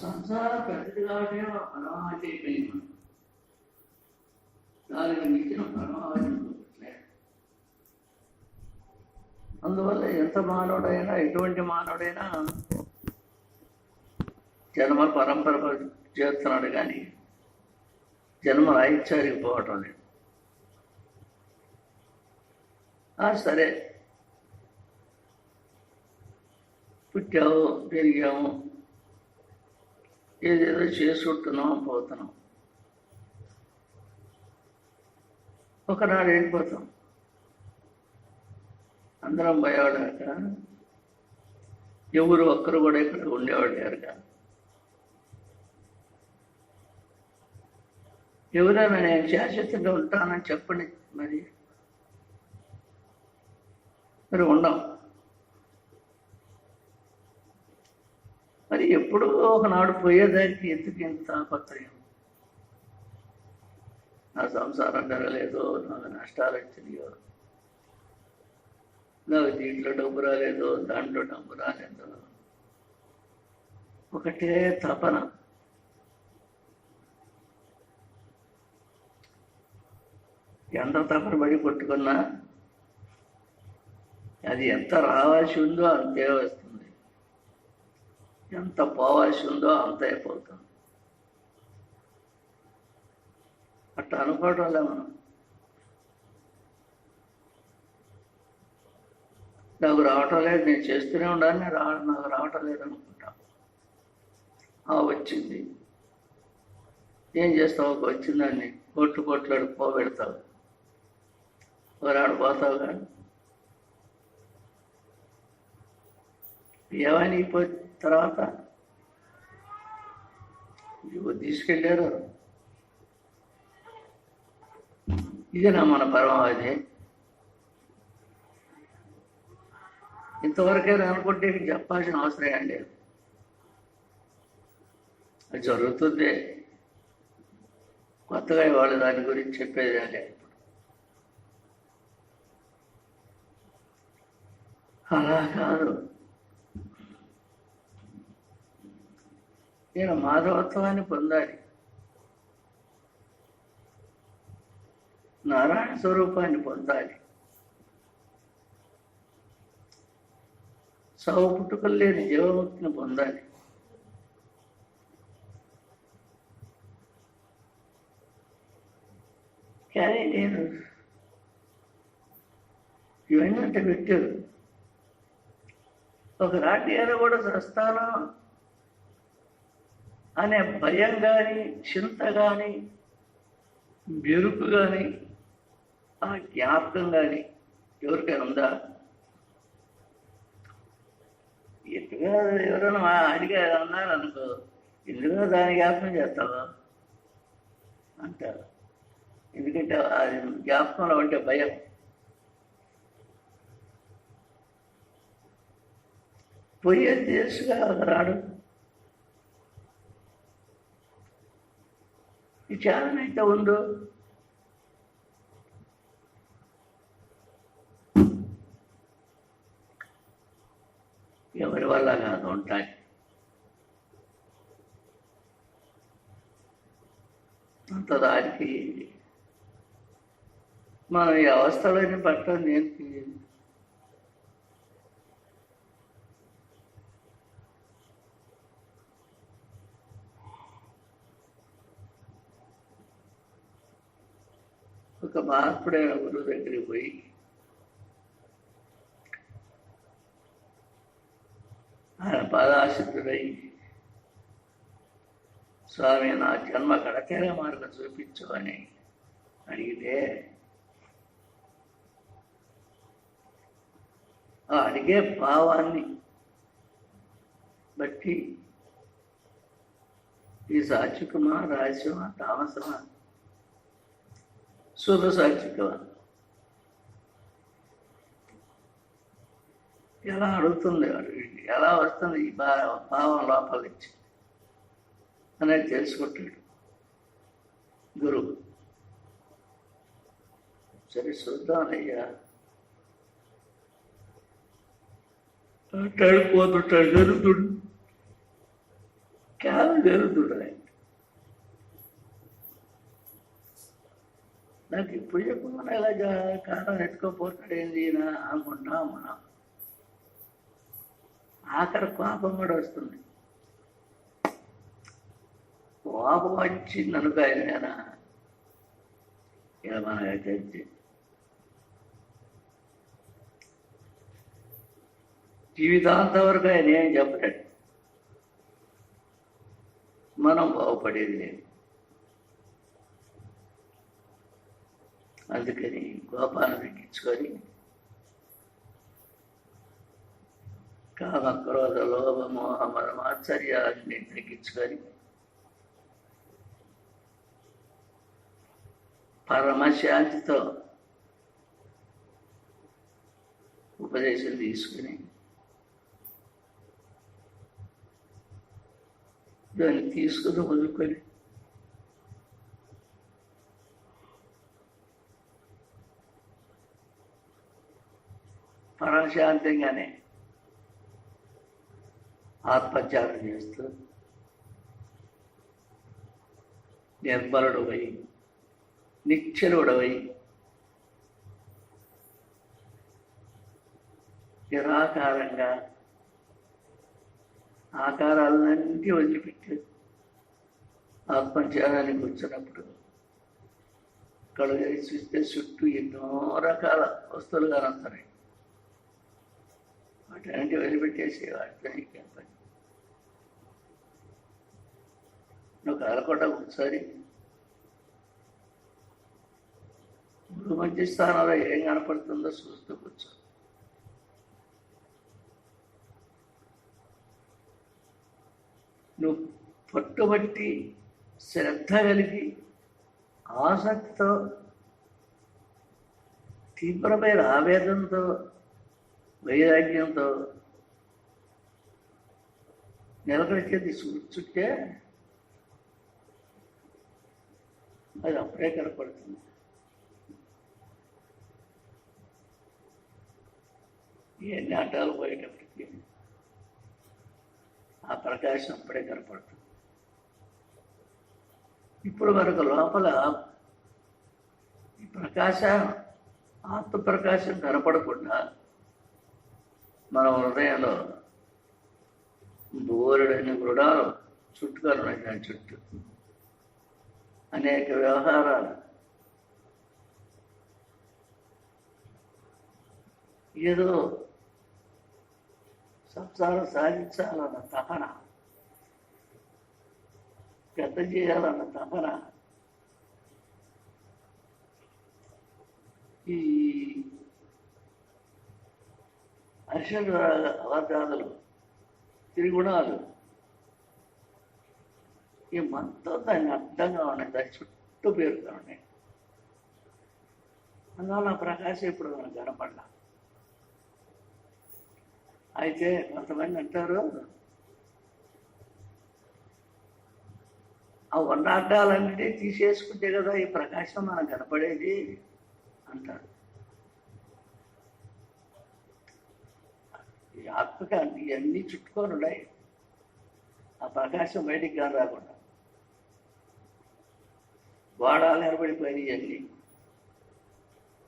సంసారం పెద్దది కాబట్టి పరమావధి అయిపోయింది. దానికి మించిన పరమావధి లేదు. అందువల్ల ఎంత మానవుడైనా, ఎటువంటి మానవుడైనా జన్మ పరంపర చేస్తున్నాడు కానీ జన్మ రాయిత్యానికి పోవటం లేదు. సరే, పుట్టాము, పెరిగాము, ఏదేదో చేసుకుంటున్నాం, పోతున్నాం. ఒకనాడు వెళ్ళిపోతాం. అందరం పోయేవాడాక ఎవరు ఒక్కరు కూడా ఇక్కడ ఉండేవాడు లేరు కాదు. ఎవరైనా నేను శాశ్వతంగా ఉంటానని చెప్పండి. మరి ఉండం. మరి ఎప్పుడూ ఒకనాడు పోయేదానికి ఎందుకు ఇంత తాపత్రయం? నా సంసారం జరగలేదు, నాకు నష్టాలు వచ్చినాయో, నాకు దీంట్లో డబ్బు రాలేదు, దాంట్లో డబ్బు రాలేదు, ఒకటే తపన. ఎంత తపన పడి కొట్టుకున్నా అది ఎంత రావాల్సి ఉందో అంతే వస్తుంది, ఎంత పోవాల్సి ఉందో అంత అయిపోతుంది. అట్లా అనుకోవటంలే మనం. నాకు రావటం లేదు, నేను చేస్తూనే ఉండాలి, నాకు రావటం లేదు అనుకుంటా. వచ్చింది, ఏం చేస్తావు? వచ్చిందాన్ని కొట్లాడు పోబెడతావు, ఒకరాడు పోతావు. కానీ ఏమని తర్వాత తీసుకెళ్ళారు. ఇదేనా మన పరమావధి? ఇంతవరకైనా అనుకుంటే చెప్పాల్సిన అవసరం ఏం లేదు. అది జరుగుతుంది. కొత్తగా వాళ్ళు దాని గురించి చెప్పేది ఏం లేదు. అలా కాదు. నేను మాధవత్వాన్ని పొందాలి, నారాయణ స్వరూపాన్ని పొందాలి, సావు పుట్టుకలు లేని జీవముక్తిని పొందాలి. కానీ నేను ఇవన్నీ అంటే పెట్టారు. ఒక రాజ్యాలు కూడా చస్తాను అనే భయం కానీ, చింత కానీ, బెరుకు కానీ, ఆ జ్ఞాపకం కానీ ఎవరికైనా ఉందా? ఎందుకు ఎవరైనా అడిగా అన్నారు అనుకో, ఎందుకు దాని జ్ఞాపకం చేస్తావా అంటారు. ఎందుకంటే అది జ్ఞాపకంలో ఉంటే భయం. పోయేది తెలుసుగా రాడు. ఈ చాలనైతే ఉందో ఎవరి వల్ల కాదు ఉంటాయి. అంత దానికి మనం ఈ అవస్థలోని పట్టడం దేనికి? ఒక మహాత్ముడైన గురువు దగ్గరికి పోయి ఆయన పాదాశుద్ధుడై, స్వామి నా జన్మ గడతేర మార్గం చూపించు అని అడిగితే, ఆ అడిగే భావాన్ని బట్టి ఈ సాత్వికమా, రాజ్యమా, తామసమా, శుద్ధ సాత్వికమా ఎలా అడుగుతుంది, ఎలా వస్తుంది ఈ భావం లోపల నుంచి అనేది తెలుసుకుంటాడు గురువు. సరే చూద్దామయ్యా అంటాడు. పోతుంటాడు, జరుగుతుడు. కాలం జరుగుతుంటుంది. నాకు ఇప్పుడు చెప్పకుండా ఇలా కాలం ఎత్తుకోపోతాడు ఏంది అనుకుంటాం మనం. ఆఖరి కోపం కూడా వస్తుంది. కోపం వచ్చింది అనుకో ఆయన మీద, ఇలా మనకైతే జీవితాంతం వరకు ఆయన ఏం చెప్పలేడు. మనం బాగుపడేది లేదు. అందుకని కోపాన్ని తగ్గించుకొని కామ క్రోధ లోభ మోహ మద మాత్సర్యాన్ని తగ్గించుకొని పరమశాంతితో ఉపదేశం తీసుకుని దాన్ని తీసుకుని వదులుకొని పరమశాంతంగానే ఆత్మత్యాగం చేస్తూ నిర్మలుడవై నిశ్చలుడవై నిరాకారంగా ఆకారాలన్నీ వదిలిపెట్టి ఆత్మధ్యానానికి వచ్చినప్పుడు కళ్ళు చూస్తే చుట్టూ ఎన్నో రకాల వస్తువులు కనొస్తున్నాయి. వాటి వదిలిపెట్టేసి వాటితో నీకేం పని. నువ్వు కదలకుండా ఒకసారి గురు మధ్య స్థానంలో ఏం కనపడుతుందో చూస్తూ కూర్చో. నువ్వు పట్టుబట్టి శ్రద్ధ కలిగి ఆసక్తితో తీవ్రమైన ఆవేదనతో వైరాగ్యంతో నిలకడచేది చుట్టే అది అప్పుడే కనపడుతుంది. ఇవన్నీ ఆటాలు పోయేటప్పటికి ఆ ప్రకాశం అప్పుడే కనపడుతుంది. ఇప్పుడు మనకు లోపల ఈ ఆత్మప్రకాశం కనపడకుండా మన హృదయంలో బోరుడైన మృడాలు చుట్టుకొని దాని చుట్టూ అనేక వ్యవహారాలు, ఏదో సంసారం సాధించాలన్న తపన, పెద్ద చేయాలన్న తపన, ఈ అర్షణ అవాదాలు త్రిగుణాలు ఈ మొత్తం దాన్ని అర్థంగా ఉన్నాయి, దాని చుట్టూ పేరుగా ఉన్నాయి. అందువల్ల ఆ ప్రకాశం ఇప్పుడు మనకు కనపడలా. అయితే కొంతమంది అంటారు ఆ వర్ణార్థాలన్నిటి తీసేసుకుంటే కదా ఈ ప్రకాశం మనకు కనపడేది అంటారు. ఈ ఆత్మకాంతి ఇవన్నీ చుట్టుకొని ఉన్నాయి, ఆ ప్రకాశం బయటికి కానీ రాకుండా గోడాలు నిలబడిపోయినాయి ఇవన్నీ.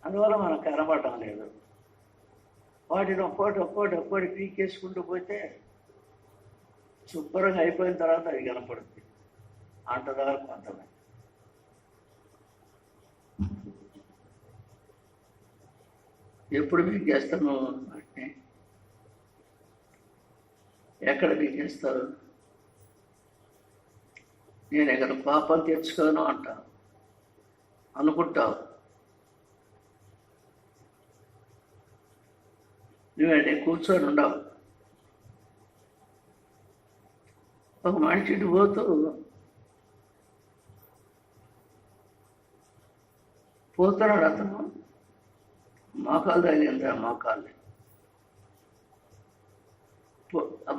అందువల్ల మనకు కనపడటం లేదు. వాటిని ఒక్కోటి పీకేసుకుంటూ పోతే శుభ్రంగా అయిపోయిన తర్వాత అది కనపడుతుంది. అంటదారు కొంతమంది. ఎప్పుడు పీకేస్తాను వాటిని? ఎక్కడ పీకేస్తారు? నేను ఎక్కడ పాపం తెచ్చుకోను అంటాను, అనుకుంటావు. నువ్వేంటే కూర్చొని ఉండవు. ఒక మనిషి ఇటు పోతున్నాడు, అతను మోకాలు తగిలింది. మోకాలు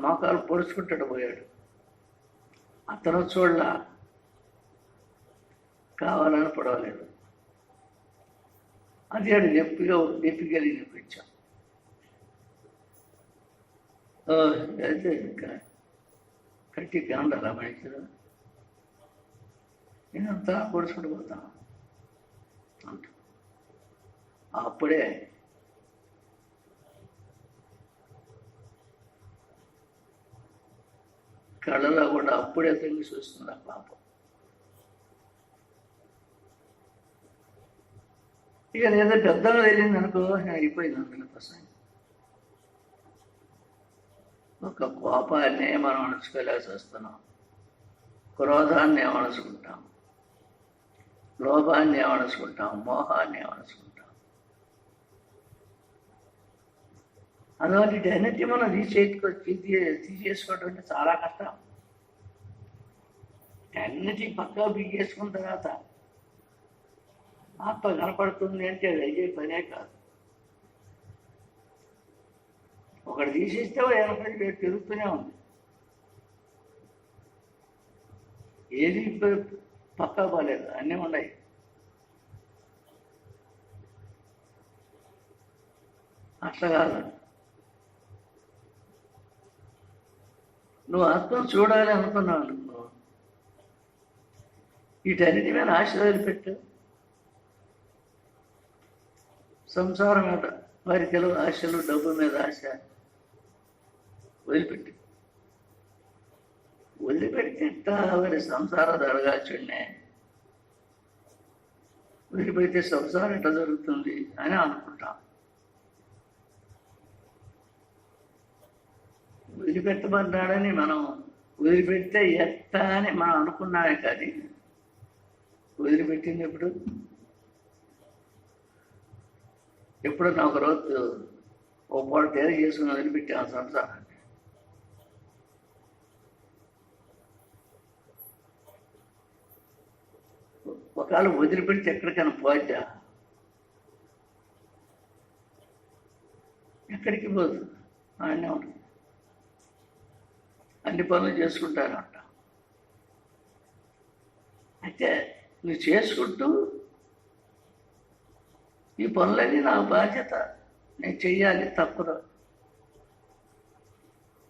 మోకాలు పొడుచుకుంటాడు పోయాడు. అతను చూడలా, కావాలని పడవలేదు. అది ఆడు నొప్పిగలిగి నొప్పించాం. అయితే కట్టి కనడాల మనుషులు నేనంతా పొడుచుకుంటూ పోతాను అంట. అప్పుడే కళ్ళలో కూడా అప్పుడే తొంగి చూస్తుంది ఆ పాపం. ఇక ఏదో పెద్దగా వెళ్ళింది అనుకో, అయిపోయింది అందులో సంగతి. ఒక కోపాన్ని మనం అణుచుకోలేసి వస్తున్నాం, క్రోధాన్ని అణుచుకుంటాం, లోభాన్ని అణుచుకుంటాం, మోహాన్ని అణుచుకుంటాం. అందువల్ల అన్నిటి మనం తీసేసుకోవడం అంటే చాలా కష్టం. అన్నిటి పక్కా బిగేసుకున్న తర్వాత ఆత్మ కనపడుతుంది అంటే అది అయ్యే పనే కాదు. ఒకటి తీసేస్తే వెనకటి పెరుగుతూనే ఉంది. ఏది పక్కా బాలేదు, అన్నీ ఉన్నాయి. అట్లా కాదు. నువ్వు ఆత్మను చూడాలి అనుకున్నావు అనుకో, వీటన్నిటి మీద ఆశ వదిలిపెట్టు. సంసారం మీద వారికెలు ఆశలు, డబ్బు మీద ఆశ వదిలిపెడితే వారి సంసారం జరగాల్సిండే. వదిలిపెడితే సంసారం ఎట్లా జరుగుతుంది అని అనుకుంటాం. వదిలిపెట్టబడ్డాడని మనం వదిలిపెడితే ఎట్టా అని మనం అనుకున్నామే, కానీ వదిలిపెట్టింది ఎప్పుడన్నా ఒకరోజు ఓ పాటు తేలిక చేసుకుని వదిలిపెట్టాను సంసారాన్ని. ఒకవేళ వదిలిపెడితే ఎక్కడికైనా పోద్దా? ఎక్కడికి పోదు, ఆయనే ఉంటుంది. అన్ని పనులు చేసుకుంటారంట. అయితే నువ్వు చేసుకుంటూ ఈ పనులన్నీ నా బాధ్యత, నేను చెయ్యాలి, తప్పదు,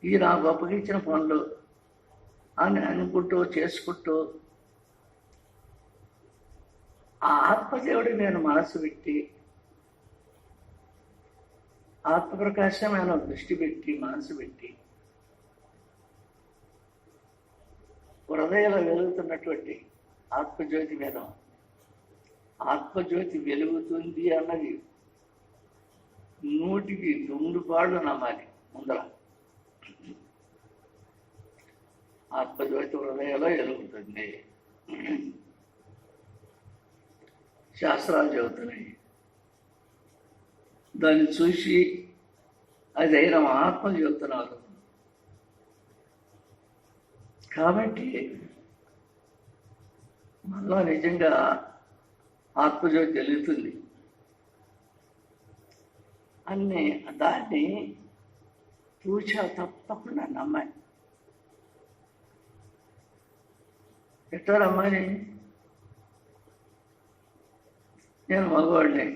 ఈ నా గొప్పకి ఇచ్చిన పనులు అని అనుకుంటూ చేసుకుంటూ ఆ ఆత్మదేవుడి నేను మనసు పెట్టి, ఆత్మప్రకాశమైన దృష్టి పెట్టి, మనసు పెట్టి, హృదయంలో వెలుగుతున్నటువంటి ఆత్మజ్యోతి మీద ఆత్మజ్యోతి వెలుగుతుంది అన్నది 100కి 100 నమ్మాలి. ముందర ఆత్మజ్యోతి హృదయంలో వెలుగుతుంది. శాస్త్రాలు చెబుతున్నాయి. దాన్ని చూసి అది అయిన ఆత్మ చెబుతున్నారు. కాబట్టి మనలో నిజంగా ఆత్మజ్యోతి వెలుగుతుంది అన్ని దాన్ని పూజ తప్పకుండా నమ్మాలి. ఎట్లా రమ్మని? నేను మగవాడిని,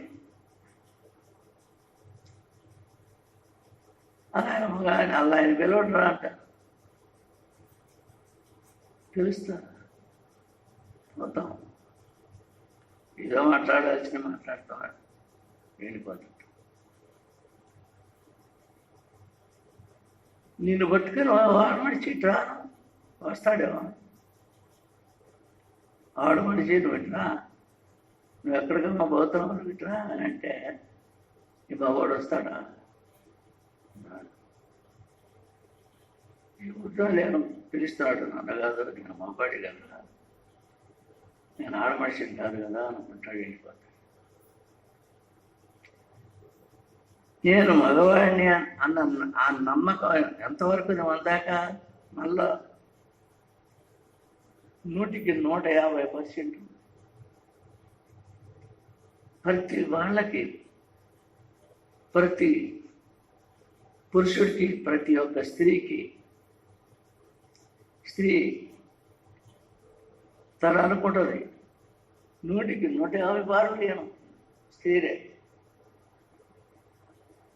ఆయన మగాయన, అలా ఆయన పిలవడరా అంట. తెలుస్తా పోతాం, ఏదో మాట్లాడాల్సిన మాట్లాడుతున్నాడు, వెళ్ళిపోతాడు. నిన్ను పట్టుకుని వాడు మడిచి రాను వస్తాడేమో. ఆడు మడిచి నువ్వు ఇట్రా, నువ్వు ఎక్కడికన్నా పోతావు ఇట్రా అని అంటే ఈ బాబోడు వస్తాడా? ఈ ఊరిలో నేను పిలుస్తాడు, నాన్నగారు నేను మగవాడి కదా, నేను ఆడ మనిషిని కాదు కదా అనుకుంటాడు, వెళ్ళిపోతాడు. నేను మగవాడిని అన్న ఆ నమ్మకం ఎంతవరకు నువ్వు అందాక మళ్ళా 100కి 150% ప్రతి వాళ్ళకి, ప్రతి పురుషుడికి, ప్రతి ఒక్క స్త్రీ తను అనుకుంటుంది 100కి 150 నేను స్త్రీరే.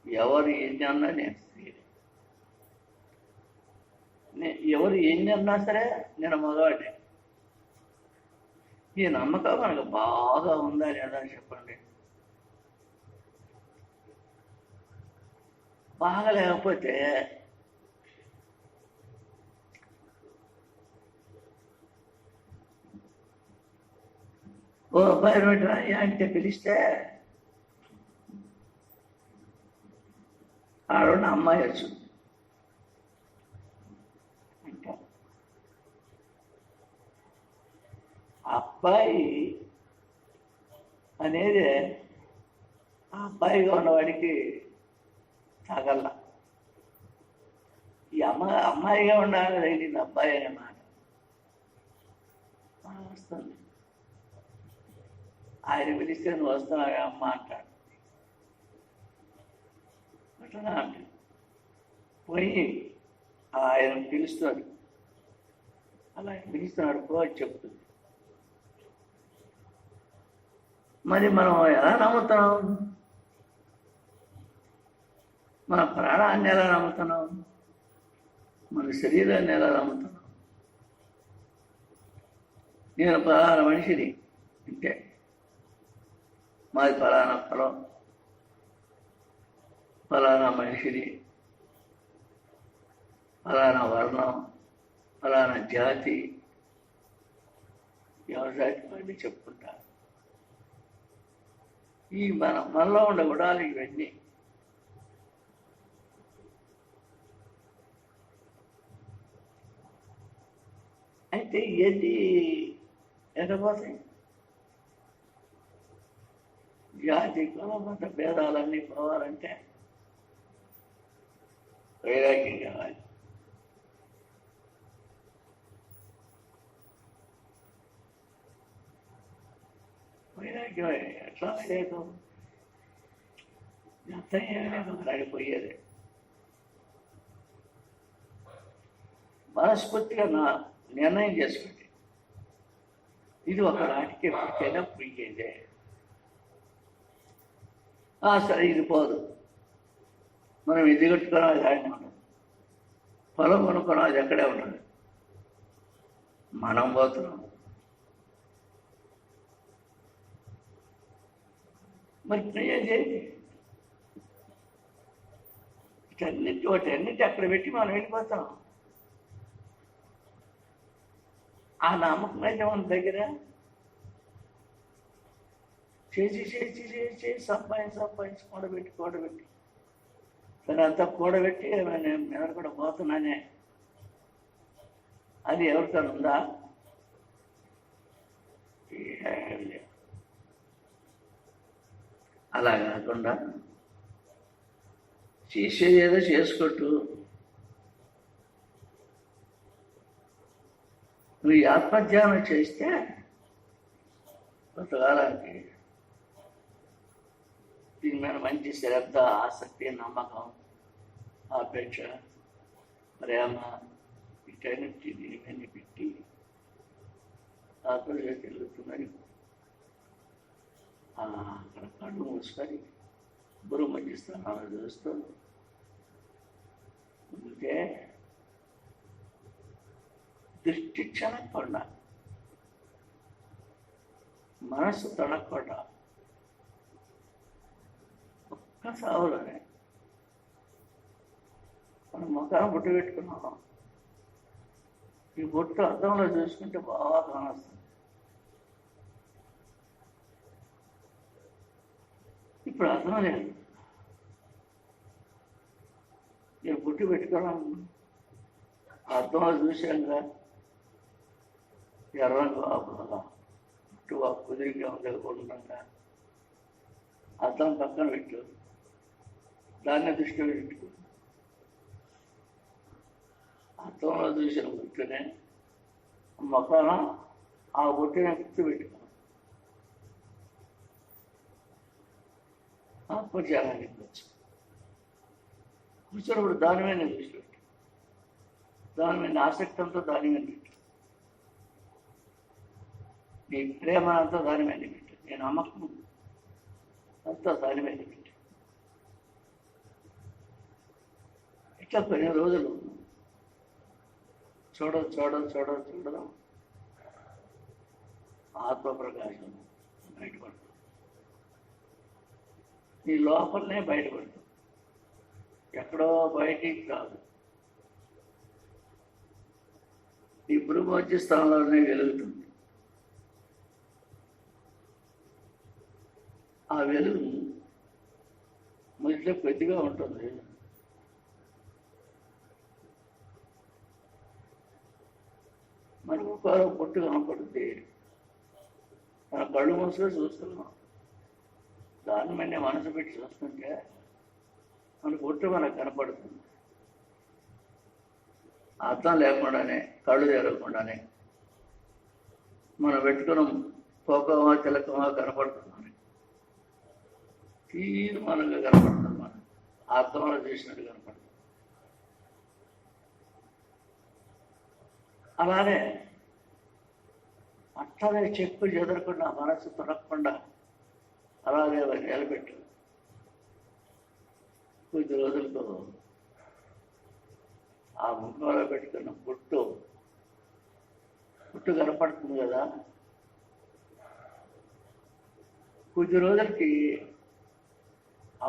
ఎవరు ఎన్ని అన్నా నేను స్త్రీరే. ఎవరు ఎన్ని అన్నా సరే నేను మగవాడిని. ఈ నమ్మకం మనకు బాగా ఉందా లేదా చెప్పండి. బాగా లేకపోతే ఓ అబ్బాయి రాయ్యా అంటే పిలిస్తే ఆడున్న అమ్మాయి వచ్చు అంటే అబ్బాయి అనేది ఆ అబ్బాయిగా ఉన్నవాడికి తగల. ఈ అమ్మాయిగా ఉండాలి తగిలింది అబ్బాయి అనే మాట వస్తుంది. ఆయన పిలిస్తే నువ్వు వస్తున్నావా అమ్మ అంటాడు. అట్లా అంటే పోయి ఆయన పిలుస్తాడు. అలా పిలుస్తున్నాడు పో అని చెప్తుంది. మరి మనం ఎలా నమ్ముతున్నాం? మన ప్రాణాన్ని ఎలా నమ్ముతున్నాం? మన శరీరాన్ని ఎలా నమ్ముతున్నాం? నేను పలానా మనిషిని అంటే మాది పలానా పొలం, ఫలానా మనిషిని, ఫలానా వర్ణం, ఫలానా జాతి, ఎవరి జాతి వాడిని చెప్పుకుంటారు. ఈ మనలో ఉండే గుణాలు ఇవన్నీ. అయితే ఏది ఎగపోతాయి? జాతి కులమత భేదాలన్నీ పోవాలంటే వైరాగ్యం కావాలి. వైరాగ్యం ఎట్లా లేదు, ఎంత అడిపోయేది. మనస్ఫూర్తిగా నిర్ణయం చేసుకుంటే ఇది ఒక నాటికి ఎప్పటికైనా పోయేదే. సరే ఇది పోదు, మనం ఇది కట్టుకున్నాం అది ఆడినే ఉండదు, పొలం కొనుక్కున్నాం అది ఎక్కడే ఉండదు, మనం పోతున్నాం. మరి ప్రయోజనం చేయండి. వాటన్నిటి అక్కడ పెట్టి మనం వెళ్ళిపోతాం. ఆ నమ్మకం అయితే మన దగ్గర చేసి సంపాదించి కూడబెట్టి సరే అంతా కూడబెట్టి నేను కూడా పోతున్నానే అది ఎవరితో ఉందా? అలా కాకుండా చేసేది ఏదో చేసుకుంటూ నువ్వు ఆత్మధ్యానం చేస్తే కొంతకాలానికి దీని మీద మంచి శ్రద్ధ, ఆసక్తి, నమ్మకం, ఆపేక్ష, ప్రేమ వీటన్నిటి దీని మీద పెట్టి ఆత్మ తిరుగుతుందని అక్కడ కళ్ళు మూసుకొని గురువు మధ్య స్థానాలు చూస్తూ ఉంటే దృష్టి చెనక్కుండా, మనస్సు తొడక్కుండా ఒక్క సావులోనే మనం ముఖాన్ని బొట్టు పెట్టుకున్నాం. ఈ బొట్టు అర్థంలో చూసుకుంటే బాగా కానొస్తుంది. ఇప్పుడు అర్థం లేదు. నేను బొట్టు పెట్టుకోవడం అర్థంలో చూశాక ఎర్రంగా చుట్టూ కుదిరిగా ఉండకుండా అర్థం పక్కన పెట్టు, దాన్ని దృష్టిలో పెట్టుకో. అర్థంలో చూసిన బొట్టునే మొక్కన ఆ బొట్టునే గుర్తు పెట్టుకో. ఆత్మజ్ఞానానికి వచ్చు. కూర్చోనప్పుడు దాని మీద దృష్టి పెట్టు, దాని మీద ఆసక్తి అంతా దాని మీద పెట్టు, నీ ప్రేమ అంతా దాని మీద పెట్టు, నీ నమ్మకం అంతా దాని మీద పెట్టు. ఇట్లా కొన్ని రోజులు చూడడం ఆత్మప్రకాశం బయటపడుతుంది. నీ లోపలనే బయటపడుతుంది, ఎక్కడో బయటికి కాదు. ఈ భూమధ్య స్థానంలోనే వెలుగుతుంది. ఆ వెలుగు మొదట్లో కొద్దిగా ఉంటుంది, మనకు ఒక పొట్టు కనపడుతుంది. మన కళ్ళు మూసుకొని చూస్తున్నాం, దాని మీద మనసు పెట్టి చూస్తుంటే మన పొట్టు మనకు కనపడుతుంది. అర్థం లేకుండానే, కళ్ళు తెరవకుండానే మనం పెట్టుకున్న పోకమా తిలకమా కనపడుతుంది. తీర్మానంగా కనపడుతుంది, మనం ఆత్మలో చేసినట్టు కనపడుతుంది. అలానే అట్లనే చెక్కు చెదరకుండా, మనసు తొనకుండా అలాగే నిలబెట్టు. కొద్ది రోజులతో ఆ ముఖంలో పెట్టుకున్న పుట్టు కనపడుతుంది కదా. కొద్ది రోజులకి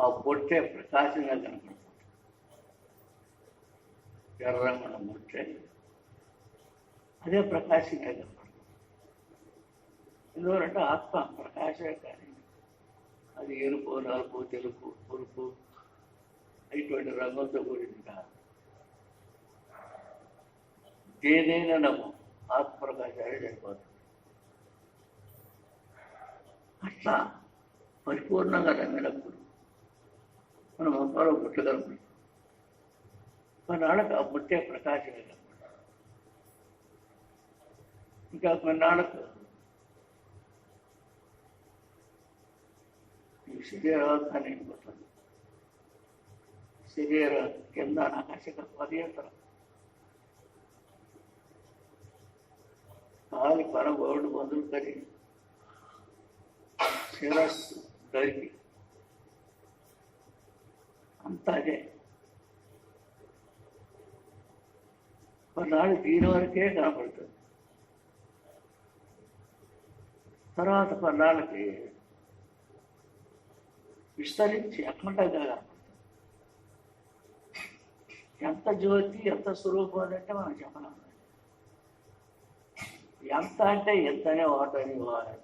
ఆ పొట్టే ప్రకాశంగా కనపడుతుంది. ఎర్రంగున్న పొట్టే అదే ప్రకాశంగా కనపడుతుంది. ఎందుకంటే ఆత్మ ప్రకాశమే, కానీ అది ఎరుపు, నలుపు, తెలుపు, పురుపు ఇటువంటి రంగులతో కూడింది కాదు. దేనైనా నమ్ము ఆత్మప్రకాశాలే సరిపోతుంది. అట్లా పరిపూర్ణంగా నమ్మినప్పుడు మన ముఖంలో పుట్టు కనపడుతుంది. కొన్నాళ్ళకు ఆ పుట్టే ప్రకాశమే కనపడుతుంది. ఇంకా కొన్నాళ్ళకు ఈ శరీరాన్ని నిండిపోతుంది. శరీర కింద ఆకాశక పర్యంతరం కాలి పరగోడు మొదలుకొని శిరస్సు దరికి అంతా అదే. కొన్నాళ్ళు దీని వరకే కనపడుతుంది. తర్వాత కొన్నాళ్ళకి విస్తరించి అఖండంగా కనపడుతుంది. ఎంత జ్యోతి, ఎంత స్వరూపం అంటే మనం చెప్పలేము. ఎంత అంటే ఎంతనే వాటని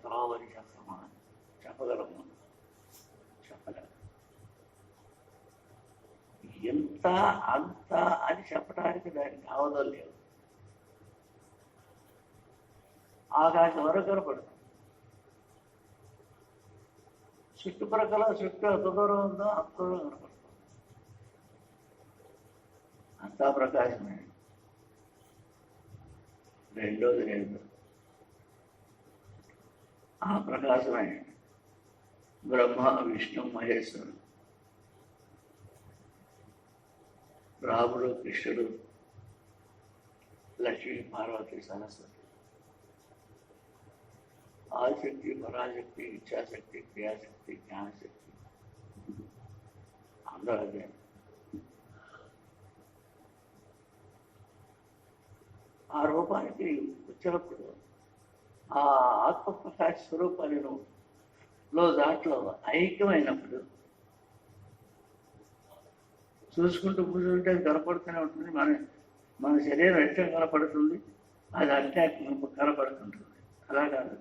త్రోవని చెప్పమా, చెప్పగలము, చెప్పలేము. ఎంత అంత అని చెప్పడానికి దానికి అవధం లేదు. ఆకాశం వరకు కనపడుతుంది. చుట్టుప్రక్కల చుట్టూ ఎంత దూరం ఉందో అంత దూరం కనపడుతుంది. అంతా ప్రకాశమే. రెండోది లేదు, ఆ ప్రకాశమే బ్రహ్మ, విష్ణు, మహేశ్వరుడు, రాముడు, కృష్ణుడు, లక్ష్మీ, పార్వతి, సరస్వతి, ఆదిశక్తి, పరాశక్తి, ఇచ్ఛాశక్తి, క్రియాశక్తి, జ్ఞానశక్తి, అందరూ అదే. ఆ రూపానికి వచ్చినప్పుడు ఆ ఆత్మప్రకాశ స్వరూపాన్ని దాంట్లో ఐక్యమైనప్పుడు చూసుకుంటూ కూర్చుంటే అది కనపడుతూనే ఉంటుంది. మన శరీరం ఎట్లా కనపడుతుంది, అది అట్లా కనపడుతుంటుంది. అలా కాదు,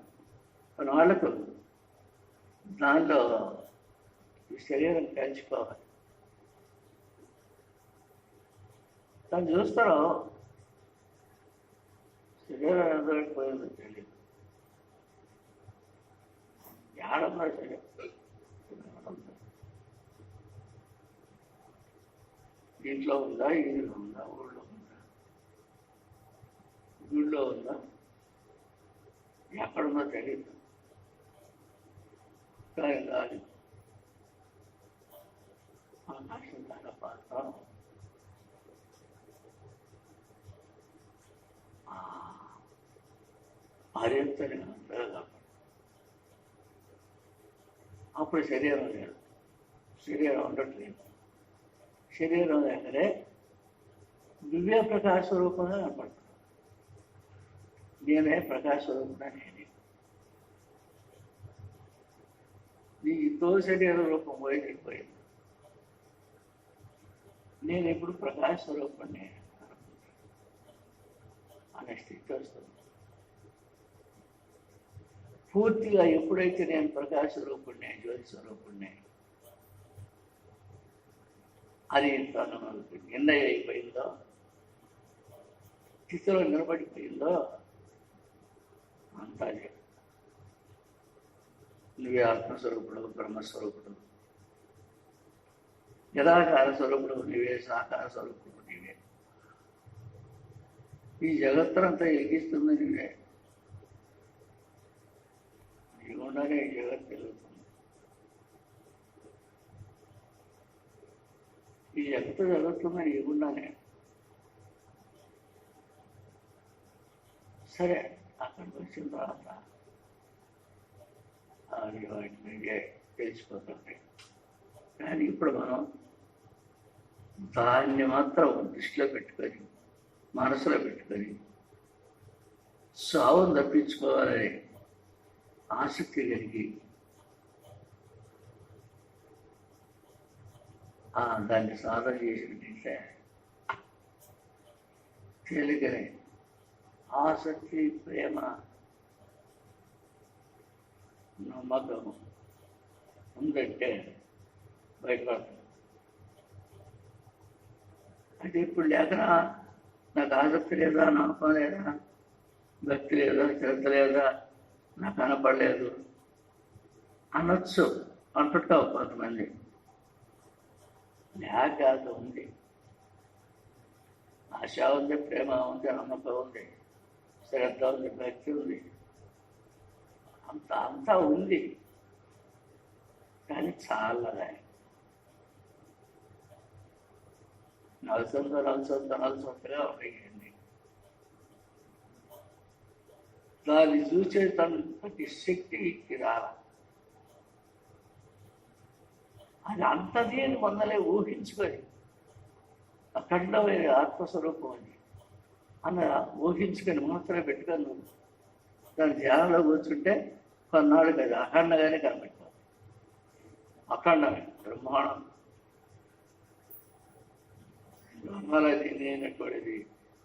మన వాళ్ళకు దానిలో ఈ శరీరం కలిసిపోవాలి. దాన్ని చూస్తారో శరీరం ఎదురైపోయిందో తెలియదు. ఏడన్నా శరీరం ఇంట్లో ఉందా, ఇంట్లో ఉందా, ఊళ్ళో ఉందా, గుళ్ళో ఉందా, ఎక్కడుందో తెలియదు. కానీ దాని ఆకాశం దాని పాత్ర పర్యంతని అంతగా కాపాడు. అప్పుడు శరీరం లేదు, శరీరం ఉండట్లేదు. శరీరం దగ్గరే దివ్య ప్రకాశ రూపంగా కనపడుతుంది. నేనే ప్రకాశరూపుడా నేనే. నీ శరీర రూపం పోయింది. నేను ఎప్పుడు ప్రకాశస్వరూపుణ్ణి అనే స్థితి వస్తుంది. పూర్తిగా ఎప్పుడైతే నేను ప్రకాశస్వరూపుణ్ణి, జ్యోతి స్వరూపుణ్ణి అది తను నిర్ణయం అయిపోయిందో, స్థితిలో నిలబడిపోయిందో అంతా నువ్వే ఆత్మస్వరూపుడు, బ్రహ్మస్వరూపుడు, నిరాకార స్వరూపుడు నీవే, సాకార స్వరూపుడు నీవే. ఈ జగత్తునంతా ఎగిస్తుంది నీవే. నీవుండనే ఈ జగత్తు తిరుగుతుంది. ఈ జగత్తు జరుగుతుందని నీవుండానే. సరే, అక్కడికి వచ్చిన తర్వాత వాటిని తెలిసిపోతుంది. కానీ ఇప్పుడు మనం దాన్ని మాత్రం దృష్టిలో పెట్టుకొని, మనసులో పెట్టుకొని సావును తప్పించుకోవాలని ఆసక్తి కలిగి దాన్ని సాధన చేసినట్టే తేలికనే ఆసక్తి, ప్రేమ, నమ్మకం ఉందంటే బయటపడుతుంది. అయితే ఇప్పుడు లేకనా నాకు ఆసక్తి లేదా, నమ్మకం లేదా, భక్తి లేదా, శ్రద్ధ లేదా, నాకు కనపడలేదు అనొచ్చు అంటుంటావు కొంతమంది. లేక అది ఉంది, ఆశ ఉంది, ప్రేమ ఉంది, నమ్మకం ఉంది, శ్రద్ధ ఉంది, భక్తి ఉంది, అంతా ఉంది. కానీ చాలా నలసొంతగా ఉండేయండి. దాన్ని చూసే ప్రతి శక్తికి రాల. అది అంతది అని మొదలే ఊహించుకొని అఖండమైన ఆత్మస్వరూపం అని ఊహించుకొని మాత్రమే పెట్టుకొని నువ్వు దాని ధ్యానంలో కూర్చుంటే కొన్నాళ్ళకి అది అఖండగానే కనిపెట్టాలి. అఖండమే బ్రహ్మాండం. బ్రహ్మలది నేనటువంటిది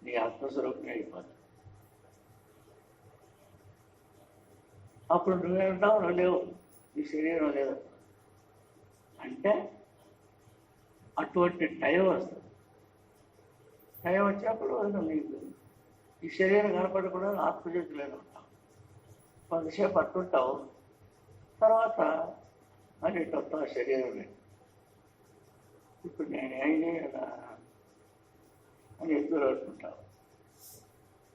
నీ ఆత్మస్వరూపమే అయిపోతుంది. అప్పుడు నువ్వేంటావు, నువ్వు లేవు, నీ శరీరం లేదు అంటే అటువంటి టైం వస్తుంది. టైం వచ్చినప్పుడు నీకు ఈ శరీరం కనపడకుండా ఆత్మజ్యోతిలోనే ఉంటావు. కొంతసేపు అట్టుంటావు, తర్వాత మరి కొత్త శరీరం లేదు. ఇప్పుడు నేనేం చేయాలా అని ఎదురు అనుకుంటావు.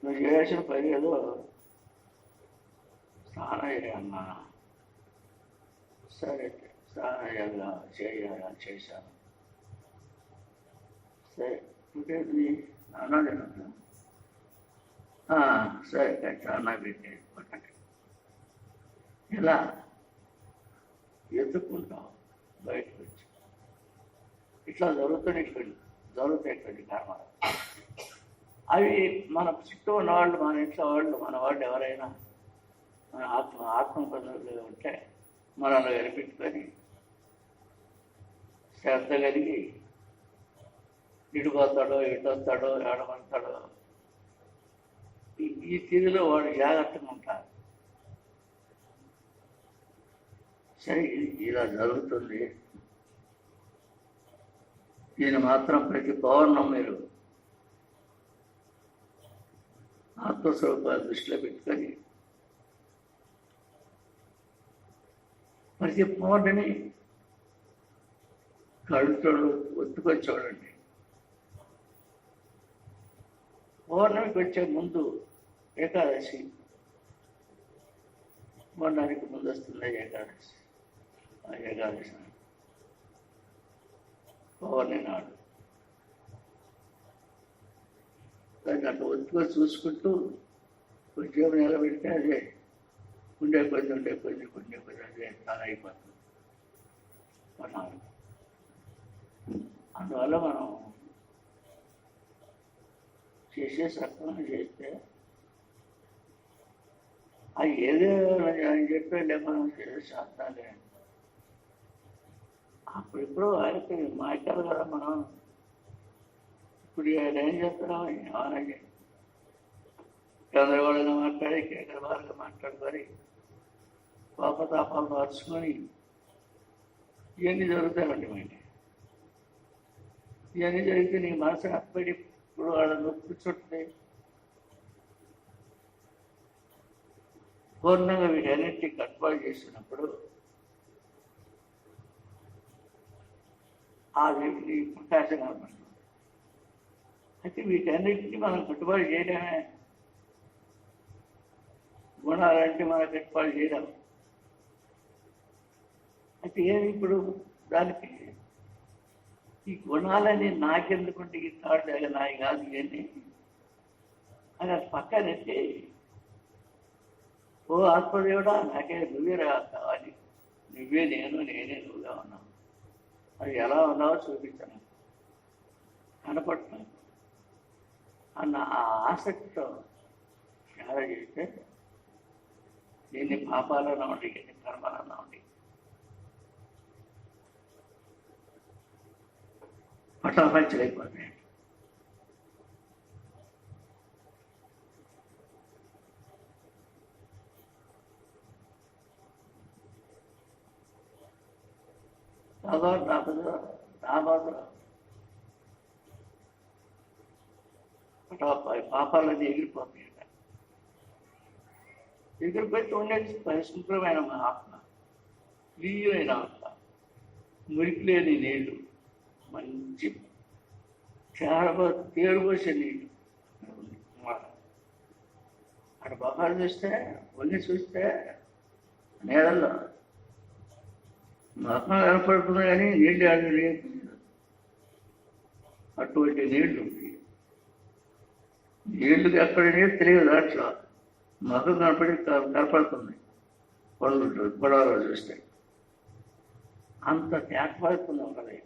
నువ్వు చేయాల్సిన పని ఏదో స్నానం చేయాలన్నా, సరే స్నానం చేశాను. సరే ఇంకేంటి స్నానాలు ఏమన్నా, సరే స్నానం పెట్టే పక్కకి ఇలా ఎత్తుక్కుంటాం బయటకు వచ్చి. ఇట్లా జరుగుతాయి కొన్ని కారణాలు. అవి మన చుట్టూ ఉన్నవాళ్ళు, మన ఇంట్లో వాళ్ళు, మన వాళ్ళు ఎవరైనా మన ఆత్మ పనులు ఉంటే మనల్ని కనిపెట్టుకొని శ్రద్ధ కలిగి ఇటుపోతాడో, ఇటు వస్తాడో, ఏడమంటాడో ఈ తీరులో వాడు జాగ్రత్తగా ఉంటారు. సరే ఇలా జరుగుతుంది. దీన్ని మాత్రం ప్రతి పౌర్ణం మీరు ఆత్మస్వరూపాలు దృష్టిలో పెట్టుకొని ప్రతి పౌర్ణమి కళ్ళతో ఒత్తుకొని చూడండి. పౌర్ణమికి వచ్చే ముందు ఏకాదశి, పౌర్ణానికి ముందు వస్తుంది ఏకాదశి. ఆ ఏకాదశి పౌర్ణమి నాడు దాన్ని అట్లా ఒత్తుకొని చూసుకుంటూ కొంచెం నిలబెడితే అదే ఉండే కొద్ది అదే చాలా అయిపోతుంది మనం. అందువల్ల మనం చేసే సత్వం చేస్తే అది ఏదో అని చెప్పి లేకుండా చేస్తాలే. అప్పుడు ఇప్పుడు ఆయనకి మాట్లాడు కదా మనం. ఇప్పుడు ఆయన ఏం చేస్తున్నాం, ఏమన్నా చంద్రబాబుగా మాట్లాడి కేంద్రబాబుగా మాట్లాడుకొని పాపతాపాలు మార్చుకొని ఇవన్నీ జరుగుతాయండి. మరి ఇవన్నీ జరిగితే నీ మనసు అప్పటి ఇప్పుడు వాళ్ళ నొప్పి చుట్టే పూర్ణంగా వీటన్నిటిని కట్టుబాటు చేసినప్పుడు ఆ వీటిని ప్రకాశం కనపడుతుంది. అయితే వీటన్నిటిని మనం కట్టుబాటు చేయడమే. గుణాలంటే మనం కట్టుబాటు చేయడం. అయితే ఏమి ఇప్పుడు దానికి ఈ గుణాలని నాకెందుకుంటే ఈ థాట్ నాయి కాదు ఇవన్నీ అని అది పక్కనెట్టి, ఓ ఆత్మదేవుడా నాకే నువ్వే కావాలి, నువ్వే నేను, నేనే నువ్వుగా ఉన్నావు. అది ఎలా ఉన్నావో చూపించాను, కనపడుతున్నాను అన్న ఆ ఆసక్తితో చాలా చేస్తే ఎన్ని పాపాలన్నా ఉండి ఎన్ని కర్మలన్నా ఉండి పటాపంచలైపోతున్నాయి. పాపాలన్నీ ఎగిరిపోతాయి. ఎగిరిపోయి ఉండేది పరిశుభ్రమైన ఆత్మ, క్లీయమైన ఆత్మ, మురికి లేని నీళ్లు, మంచి చాలా తేరుపోసే నీళ్ళు. అక్కడ బొమ్మలు చూస్తే ఒళ్ళు చూస్తే నీళ్ళల్లో మొత్తం కనపడుతుంది కానీ నీళ్ళు ఆడి అటువంటి నీళ్లు. నీళ్లు ఎక్కడ నీళ్ళు తెలియదు, దాంట్లో మొత్తం కనపడుతుంది గొడవలో చూస్తే. అంత తేటపడుతుంది ఒకటి,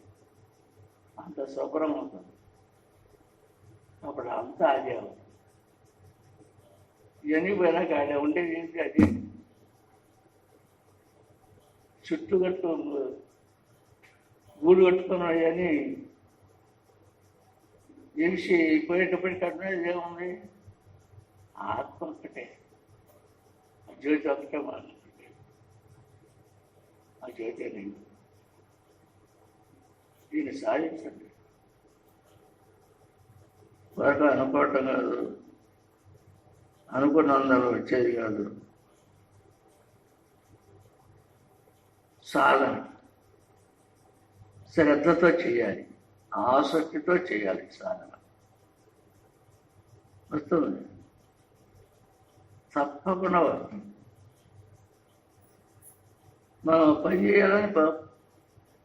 అంత శుభ్రం అవుతుంది. అప్పుడు అంతా అదే అవుతుంది. ఇవన్నీ పోయినాక ఆయన ఉండేది ఏంటి, అది చుట్టుకట్టు గూడు కట్టుకున్నాడు అని తెలిసి పోయేటప్పటికి అర్థమేది ఏముంది, ఆత్మ ఒక్కటే, ఆ జ్యోతి ఒక్కటే మాట్లాడుతుంది. ఆ జ్యోతి నేను దీన్ని సాధించండి. త్వరగా అనుకోవటం కాదు, అనుకున్నందులో వచ్చేది కాదు, సాధన శ్రద్ధతో చేయాలి, ఆసక్తితో చేయాలి. సాధన వస్తుంది, తప్పకుండా వస్తుంది. మనం పని చేయాలని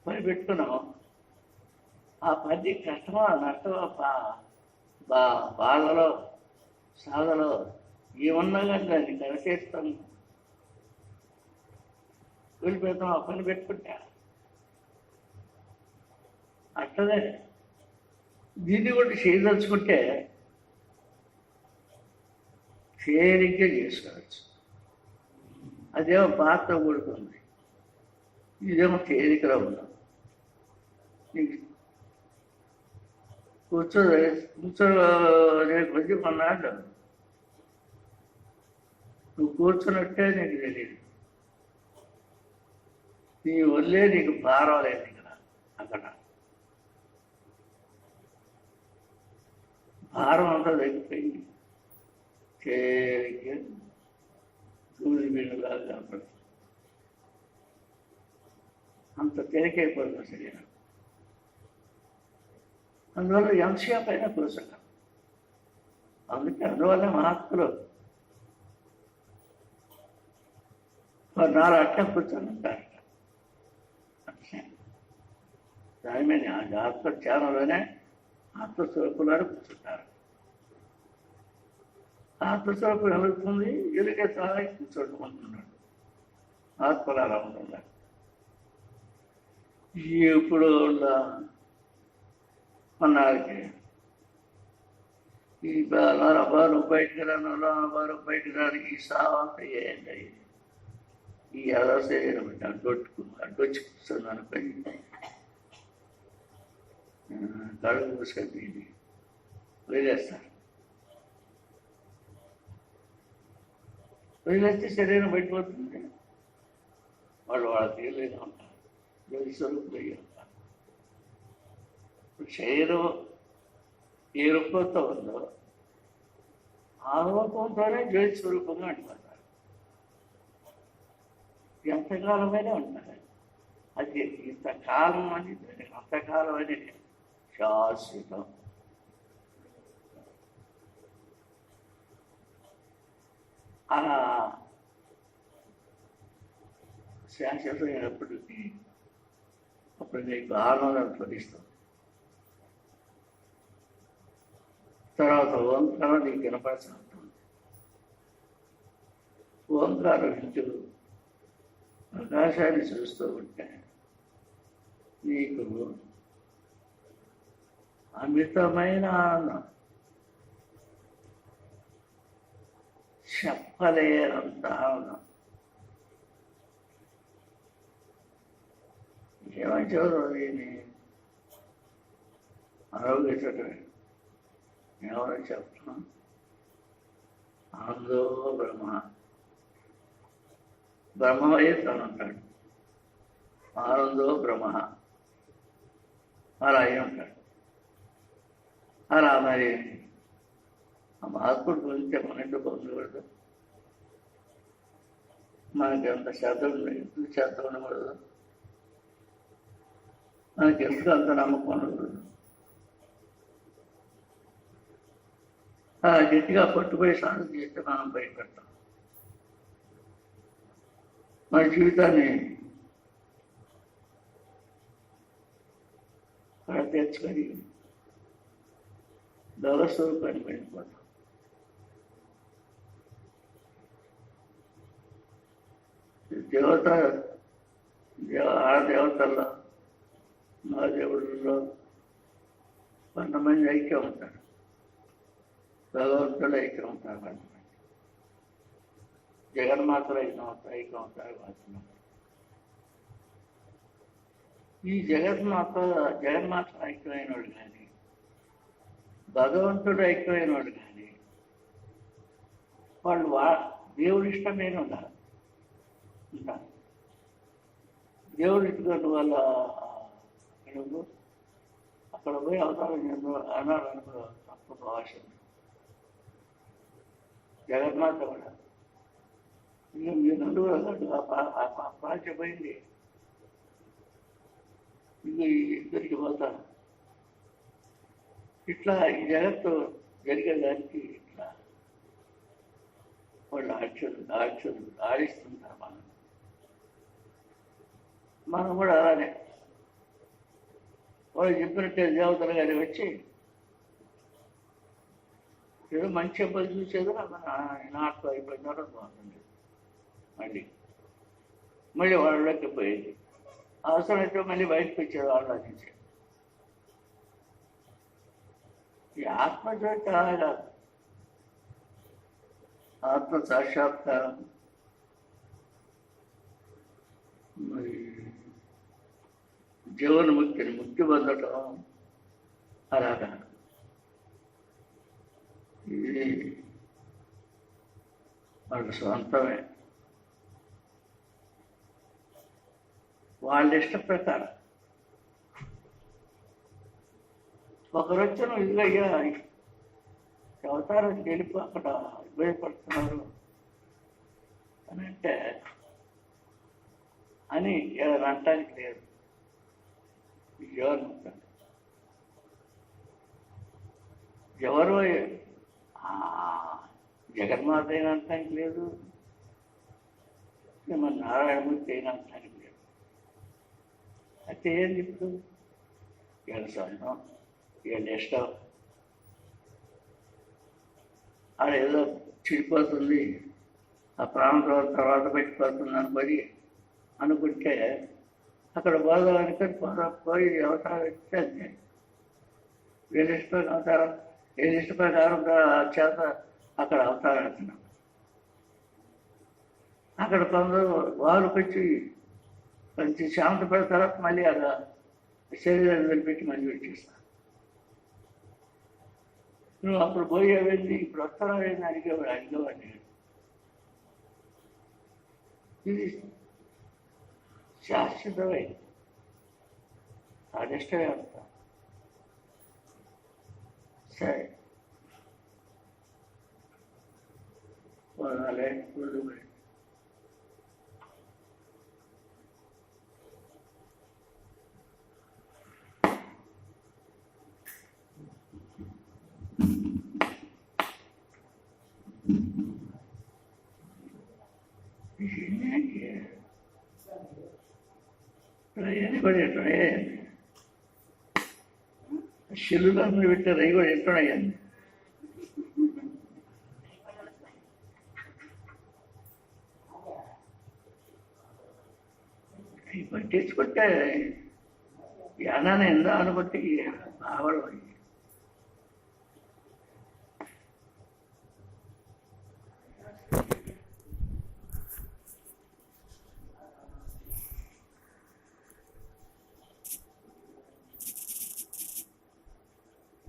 పని పెట్టుకున్నాం, ఆ పని కష్టమా నష్టమా బాధలో సాధలో ఏమన్నా కానీ దాన్ని కనసేస్తాం, వెళ్ళిపోతాం. ఆ పని పెట్టుకుంటా అట్లనే దీన్ని కూడా చేయదలుచుకుంటే తేలిగ్గా చేసుకోవచ్చు. అదేమో పాత్ర కూడుతుంది, ఇదేమో తేలికలో ఉన్నాం. నీకు కూర్చోనే కొద్ది కొన్నాళ్ళు నువ్వు కూర్చున్నట్టే నీకు తెలియదు. నీ వల్లే నీకు భారం లేదు ఇక్కడ. అక్కడ భారం అంతా తగ్గిపోయింది, తేలిక దూది బిళ్ళలాగా కనపడుతుంది. అంత తేలికైపోతుంది శరీరం. అందువల్ల ఎంతసేపు అయినా కూర్చుంటాం. అందువల్ల మహాత్ములు నాలుగు అట్లా కూర్చొని ఉంటారు. దాని మీద ఆత్మధ్యానంలోనే ఆత్మస్వరూపులారు కూర్చుంటారు. ఆత్మస్వరూపం ఎలుగుతుంది, ఎలుగే తాగి కూర్చోటుకుంటున్నాడు. ఆత్మలారా ఉంటున్నారు. ఇప్పుడు కొన్నాళ్ళకి ఈ నలభారు బయటికి రాను నలభారు బయటికి రాను ఈ సావంత ఏంటి ఈ ఎలా శరీరం అడ్డొచ్చి కూర్చొని అనుకొని కళ్ళు మూసుకొని వదిలేస్తారు. వదిలేస్తే శరీరం బయటపోతుంది. వాళ్ళ తీరుగా ఉంటారు, స్వరూపులు అయ్యి ఉంటారు. శరీరం ఏ రూపంతో ఉందో ఆ రూపంతోనే జ్యోతి స్వరూపంగా అంటున్నారు. ఎంతకాలమైనా ఉంటారు. అది ఇంతకాలం అని అంతకాలం అని శాశ్వతం. అలా శాశ్వతమైనప్పటికీ అప్పుడు నీకు ఆనందం ఫలిస్తుంది. తర్వాత ఓంకారం నీకు వినపడుతుంది. ఓంకారం నుంచి ఆకాశాన్ని చూస్తూ ఉంటే నీకు అమితమైన ఆనందం, చెప్పలేనంత ఆనందం. ఏమని చూడరు దీన్ని ఆరోగ్యమే. ఎవరో చెప్తున్నాం, ఆనందో బ్రహ్మ, బ్రహ్మవే తనంటాడు. ఆనందో బ్రహ్మ అలా అయి ఉంటాడు. అలా మరి ఆ మహాత్ముడు గురించి మన ఇంట్లో పొందకూడదు. మనకి ఎంత శాతం ఎందుకు శాతం ఉండకూడదు, మనకి ఎందుకు అంత నమ్మకం ఉండకూడదు. గట్టిగా పట్టుబడి సాధన చేస్తే మనం బయటపెడతాం. మన జీవితాన్ని తెచ్చుకొని దళస్వరూపాన్ని వెళ్ళిపోతాం. దేవత ఆడదేవతల్లో మా దేవుళ్ళలో కొంతమంది ఐక్యం ఉంటారు, భగవంతుడు ఐక్యం ఉంటారు, కొంతమంది జగన్మాతలు ఐక్యం ఉంటారు. ఈ జగన్మాత ఐక్యమైన వాడు కానీ భగవంతుడు ఐక్యమైన వాడు కానీ వాళ్ళు దేవుడి ఇష్టమైన ఉండాలి. ఉంటారు దేవుడి ఇటువంటి వాళ్ళ అక్కడ పోయి అవతారం అన్నాడు అనుకో తప్ప భాష. జగన్మాత కూడా ఇంకా మీరు నలుగురు అన్నాడు ఆ ప్రాంత పోయింది. ఇంకా ఇద్దరికి పోతాను. ఇట్లా ఈ జగత్తు జరిగేదానికి ఇట్లా వాళ్ళు ఆడిస్తుంటారు. మనం కూడా అలానే వాళ్ళు చెప్పినట్టే దేవతలు గారి వచ్చి ఏదో మంచి చెప్పలు చూసేదో నాటు అయిపోయినారో బాగుంటుంది. మళ్ళీ వాళ్ళకి పోయింది. అవసరమైతే మళ్ళీ బయటకు వచ్చేది వాళ్ళ నుంచి. ఈ ఆత్మజ్యోతి అలా కాదు. ఆత్మ సాక్షాత్కారం మరి జీవన్ముక్తిని ముక్తి పొందటం అలాగా. ఇది వాళ్ళ సొంతమే, వాళ్ళ ఇష్ట ప్రకారం. ఒకరొచ్చిన ఇదిగయ్యా అవతారం గెలిపి అక్కడ ఉపయోగపడుతున్నారు అని అంటే అని ఎవరు అనటానికి లేదు. ఎవరు జగన్మాత అయిన అనటానికి లేదు, మన నారాయణమూర్తి అయిన అనటానికి లేదు. అయితే ఏంది ఇప్పుడు వీళ్ళ సొంతం, వీళ్ళ ఇష్టం. ఆడ ఏదో చిడిపోతుంది, ఆ ప్రాంతం తర్వాత పెట్టిపోతుంది అనుకుంటే అక్కడ పోదామనుకొని పోయి అవతారం ఇస్తే అంతే. వీళ్ళ ఇష్టం అవతారం ఏ ఇష్ట ప్రకారం చేత అక్కడ అవతారం ఎత్తున్నాం. అక్కడ కొందరు వారు కొంచెం శాంత పడిన తర్వాత మళ్ళీ అక్కడ శరీరాన్ని వదిలిపెట్టి మళ్ళీ వచ్చేస్తాను. నువ్వు అప్పుడు పోయేవాడిని, ఇప్పుడు వస్తానని అడిగేవాడిని. ఇది శాశ్వతమై అదిష్టమే అంతా. సరే పోనాలే వదిలిపెట్టి శిలులను పెట్టారు, అవి కూడా ఎట్టున్నాయండి. పట్టించుకుంటే యానాన్ని ఎందా అనుకుంటే ఆవడం